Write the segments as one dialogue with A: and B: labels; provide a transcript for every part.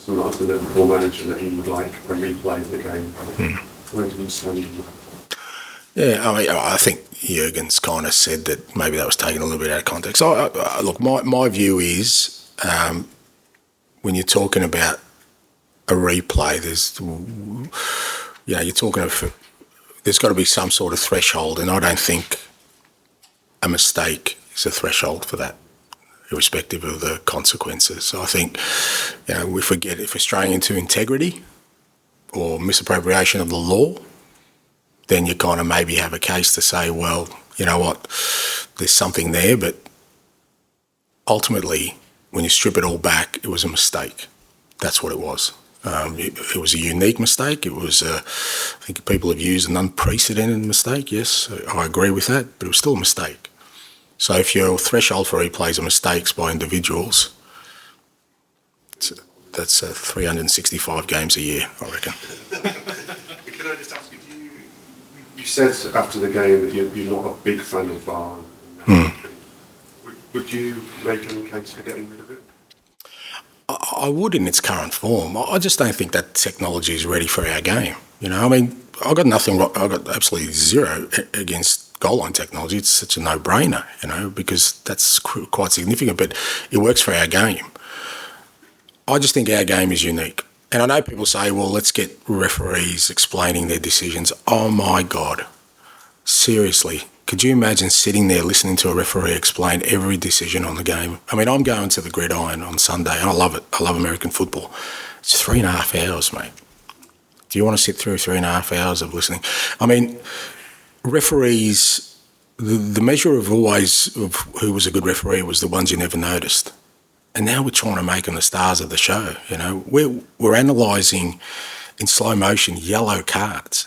A: someone asked the Liverpool manager that he would like a replay of the game. Where do you stand on that?
B: Yeah, I think Jurgen's kind of said that maybe that was taken a little bit out of context. Look, my view is when you're talking about a replay, you're talking of, there's got to be some sort of threshold, and I don't think a mistake is a threshold for that, irrespective of the consequences. So I think, if we're straying into integrity or misappropriation of the law, then you kind of maybe have a case to say, well, you know what, there's something there, but ultimately, when you strip it all back, it was a mistake. That's what it was. It was a unique mistake. It was, I think people have used an unprecedented mistake, yes, I agree with that, but it was still a mistake. So if your threshold for replays are mistakes by individuals, that's 365 games a year, I reckon.
A: Can I just ask you said after the game that you're not a big fan of VAR. Would you make any case for getting rid of it?
B: I would in its current form. I just don't think that technology is ready for our game. I've got nothing. I've got absolutely zero against goal line technology. It's such a no-brainer, because that's quite significant. But it works for our game. I just think our game is unique. And I know people say, well, let's get referees explaining their decisions. Oh, my God. Seriously, could you imagine sitting there listening to a referee explain every decision on the game? I'm going to the gridiron on Sunday, and I love it. I love American football. It's 3.5 hours, mate. Do you want to sit through 3.5 hours of listening? Referees, the measure of who was a good referee was the ones you never noticed. And now we're trying to make them the stars of the show. We're analysing in slow motion yellow cards.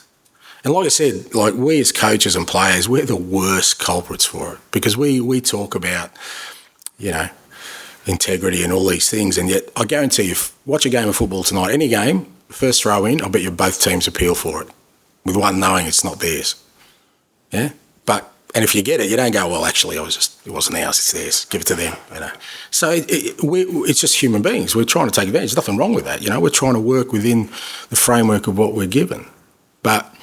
B: And like I said, we as coaches and players, we're the worst culprits for it, because we talk about, integrity and all these things. And yet I guarantee you, watch a game of football tonight, any game, first throw in, I bet you both teams appeal for it, with one knowing it's not theirs. Yeah? And if you get it, you don't go, well, actually, it wasn't ours, it's theirs. Give it to them, So it's just human beings. We're trying to take advantage. There's nothing wrong with that, We're trying to work within the framework of what we're given. But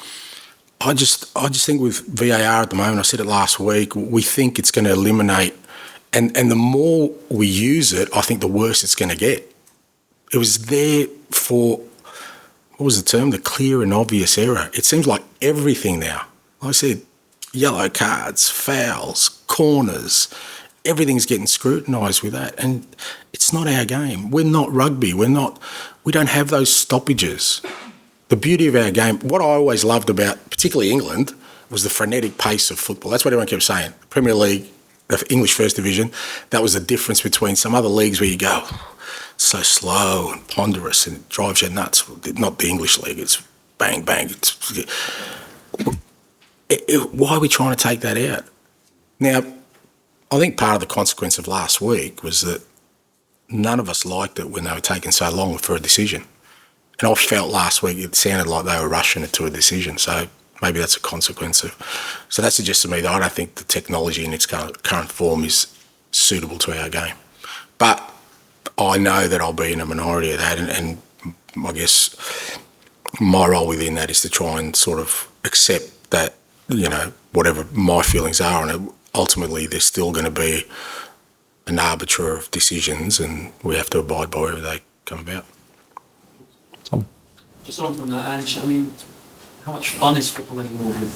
B: I just think with VAR at the moment, I said it last week, we think it's going to eliminate, and the more we use it, I think the worse it's going to get. It was there for, what was the term? The clear and obvious error. It seems like everything now, like I said, yellow cards, fouls, corners, everything's getting scrutinised with that. And it's not our game. We're not rugby. We don't have those stoppages. The beauty of our game, what I always loved about, particularly England, was the frenetic pace of football. That's what everyone kept saying. Premier League, the English First Division, that was the difference between some other leagues where you go, so slow and ponderous and it drives you nuts. Not the English League, it's bang, bang. Why are we trying to take that out? Now, I think part of the consequence of last week was that none of us liked it when they were taking so long for a decision. And I felt last week it sounded like they were rushing it to a decision. So maybe that's a consequence of... So that suggests to me that I don't think the technology in its current form is suitable to our game. But I know that I'll be in a minority of that, and I guess my role within that is to try and sort of accept that, whatever my feelings are, and ultimately there's still going to be an arbiter of decisions, and we have to abide by wherever they come about.
C: Tom? Just on from that, Ange, how much fun is football anymore with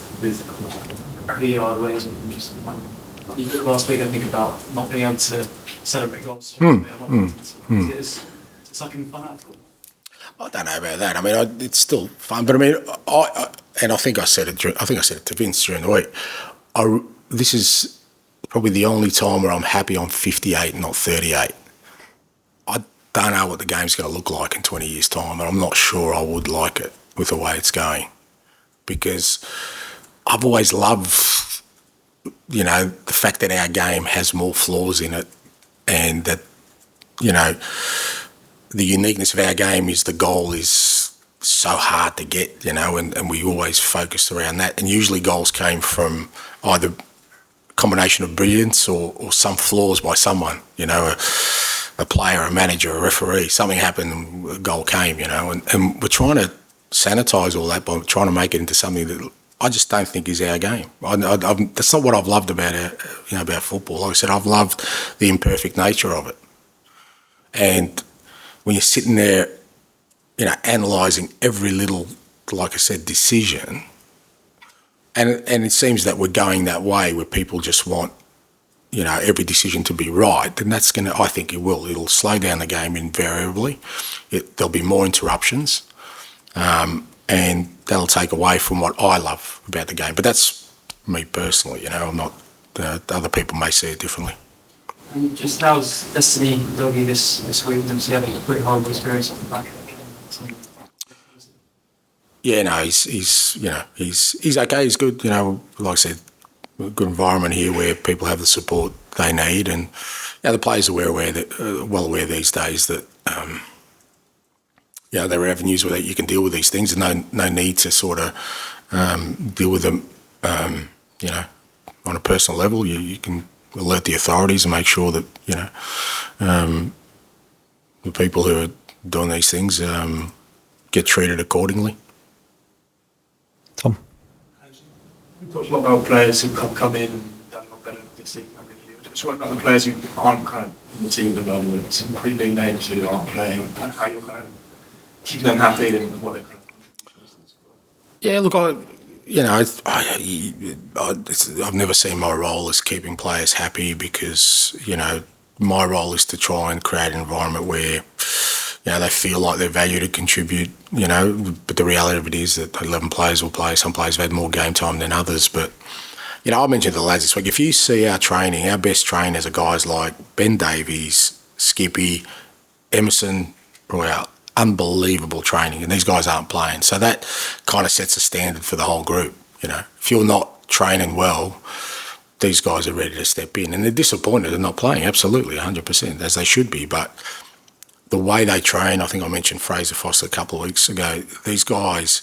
C: VAR ways of just last week I think about not being able to celebrate goals. It's sucking fun out of football.
B: I don't know about that. It's still fun, but I think I said it to Vince during the week. This is probably the only time where I'm happy I'm 58 and not 38. I don't know what the game's going to look like in 20 years' time, and I'm not sure I would like it with the way it's going, because I've always loved, the fact that our game has more flaws in it, and that, the uniqueness of our game is the goal is so hard to get, and we always focused around that. And usually goals came from either a combination of brilliance or some flaws by someone, a player, a manager, a referee, something happened and a goal came, and we're trying to sanitise all that by trying to make it into something that I just don't think is our game. That's not what I've loved about about football. Like I said, I've loved the imperfect nature of it. And when you're sitting there, analysing every little, like I said, decision, and it seems that we're going that way where people just want, every decision to be right, then that's going to, I think it'll slow down the game invariably. There'll be more interruptions, and that'll take away from what I love about the game. But that's me personally, I'm not, other people may see it differently.
C: And just how's Destiny Udogie this week? Obviously having a pretty horrible experience on the back.
B: Yeah, no, he's okay. He's good. Like I said, a good environment here where people have the support they need, and the players are well aware these days that there are avenues where you can deal with these things, and no need to sort of deal with them. On a personal level, you can alert the authorities and make sure that the people who are doing these things get treated accordingly.
D: Tom?
E: We talked a lot about players who come in and done a lot better this season. Just what about the players who aren't kind of in the team at the moment, some pretty big names who aren't playing, and how you're kind of keeping them happy and what they're kind of...
B: Yeah, look, I've never seen my role as keeping players happy because, my role is to try and create an environment where, they feel like they're valued to contribute, but the reality of it is that 11 players will play. Some players have had more game time than others, but, I mentioned to the lads this week, if you see our training, our best trainers are guys like Ben Davies, Skippy, Emerson Royale. Unbelievable training, and these guys aren't playing. So that kind of sets a standard for the whole group. If you're not training well, these guys are ready to step in, and they're disappointed they're not playing, absolutely, 100%, as they should be. But the way they train, I think I mentioned Fraser Foster a couple of weeks ago, these guys,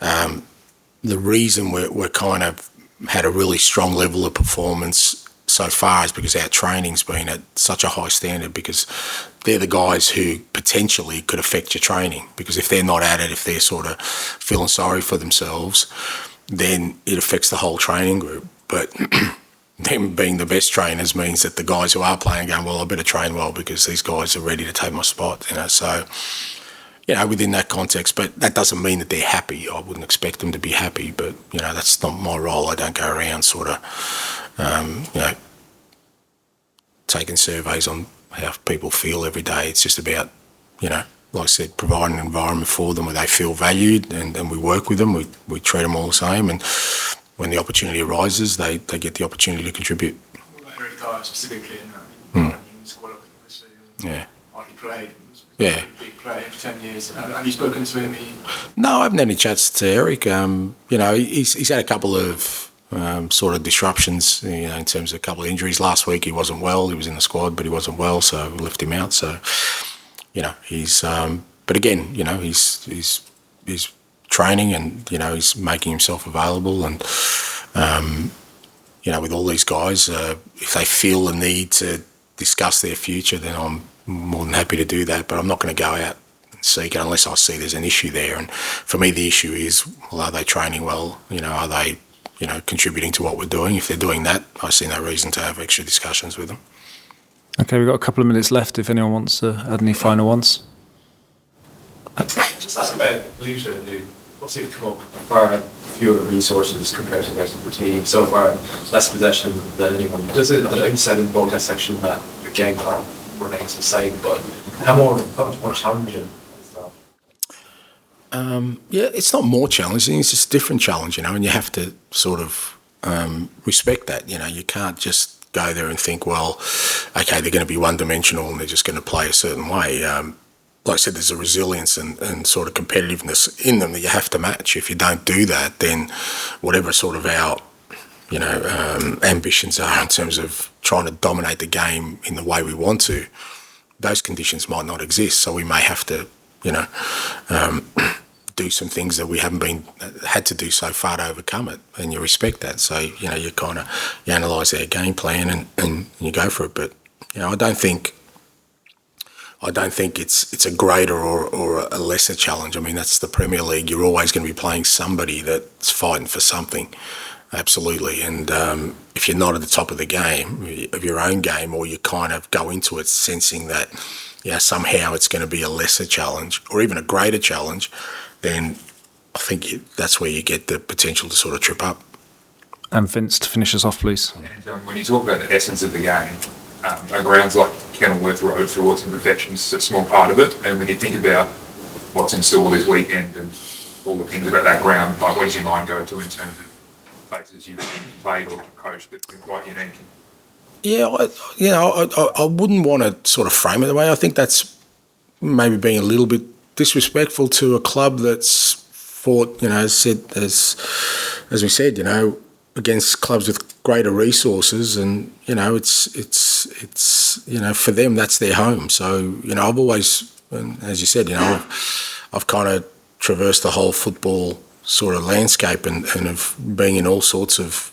B: the reason we're kind of had a really strong level of performance so far is because our training's been at such a high standard, because they're the guys who potentially could affect your training, because if they're not at it, if they're sort of feeling sorry for themselves, then it affects the whole training group. But them being the best trainers means that the guys who are playing are going, well, I better train well because these guys are ready to take my spot, so within that context. But that doesn't mean that they're happy. I wouldn't expect them to be happy, but that's not my role. I don't go around sort of taking surveys on how people feel every day. It's just about, like I said, providing an environment for them where they feel valued, and we work with them. We treat them all the same, and when the opportunity arises, they get the opportunity to contribute.
E: Eric Dyer specifically in that.
B: Yeah.
E: He played.
B: Yeah.
E: Big player for 10 years. Have you spoken to him?
B: No, I haven't had any chats to Eric. He's had a couple of sort of disruptions, in terms of a couple of injuries. Last week he wasn't well. He was in the squad, but he wasn't well, so we left him out. So, he's. But again, he's training, and he's making himself available, and with all these guys, if they feel the need to discuss their future, then I'm more than happy to do that. But I'm not going to go out and seek it unless I see there's an issue there. And for me, the issue is, well, are they training well? Are they contributing to what we're doing? If they're doing that, I see no reason to have extra discussions with them.
D: Okay, we've got a couple of minutes left if anyone wants to add any final ones.
E: Just ask about Luton. What's it come up? Far fewer resources compared to the rest of the team. So far, less possession than anyone. Does it? I know you said in the broadcast section that the game plan remains the same, but how much more challenging is that?
B: Yeah, it's not more challenging. It's just a different challenge, and you have to sort of respect that. You can't just go there and think, well, okay, they're going to be one-dimensional and they're just going to play a certain way. Like I said, there's a resilience and sort of competitiveness in them that you have to match. If you don't do that, then whatever sort of our ambitions are in terms of trying to dominate the game in the way we want to, those conditions might not exist. So we may have to, do some things that we haven't had to do so far to overcome it, and you respect that. So you analyse our game plan and you go for it. But I don't think I don't think it's a greater or a lesser challenge. I mean, that's the Premier League. You're always going to be playing somebody that's fighting for something. Absolutely. And if you're not at the top of the game, of your own game, or you kind of go into it sensing that, somehow it's going to be a lesser challenge or even a greater challenge, then I think that's where you get the potential to sort of trip up.
D: And Vince, to finish us off, please.
F: And when you talk about the essence of the game, grounds like Kenilworth Road, for all its imperfections, is a small part of it. And when you think about what's in store this weekend and all the things about that ground, like where does your mind go to in terms of places you've played or coached that's been quite unique?
B: Yeah, I wouldn't want to sort of frame it that way. I think that's maybe being a little bit disrespectful to a club that's fought, as we said, against clubs with greater resources, and it's for them that's their home. So I've always, and as you said, I've kind of traversed the whole football sort of landscape and of being in all sorts of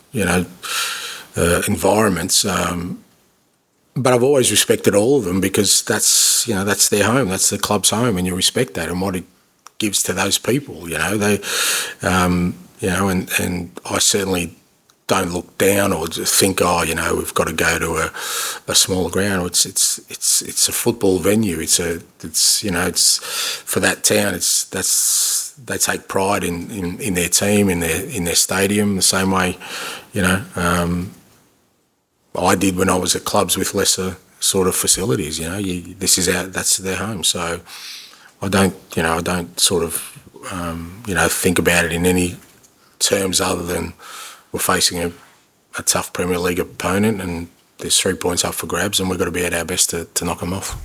B: environments. But I've always respected all of them because that's their home, that's the club's home, and you respect that and what it gives to those people. They, and I certainly don't look down or just think, we've got to go to a smaller ground. It's a football venue. It's for that town. They take pride in their team, in their stadium, the same way, I did when I was at clubs with lesser sort of facilities. That's their home. So I don't sort of think about it in any terms other than we're facing a tough Premier League opponent and there's 3 points up for grabs and we've got to be at our best to knock them off.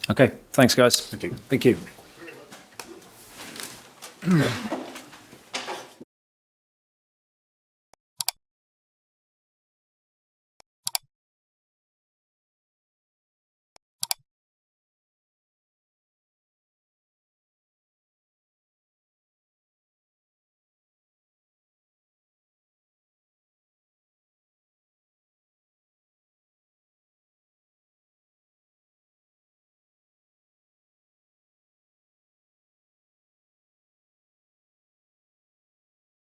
D: Okay, thanks guys.
B: Thank you.
D: Thank you.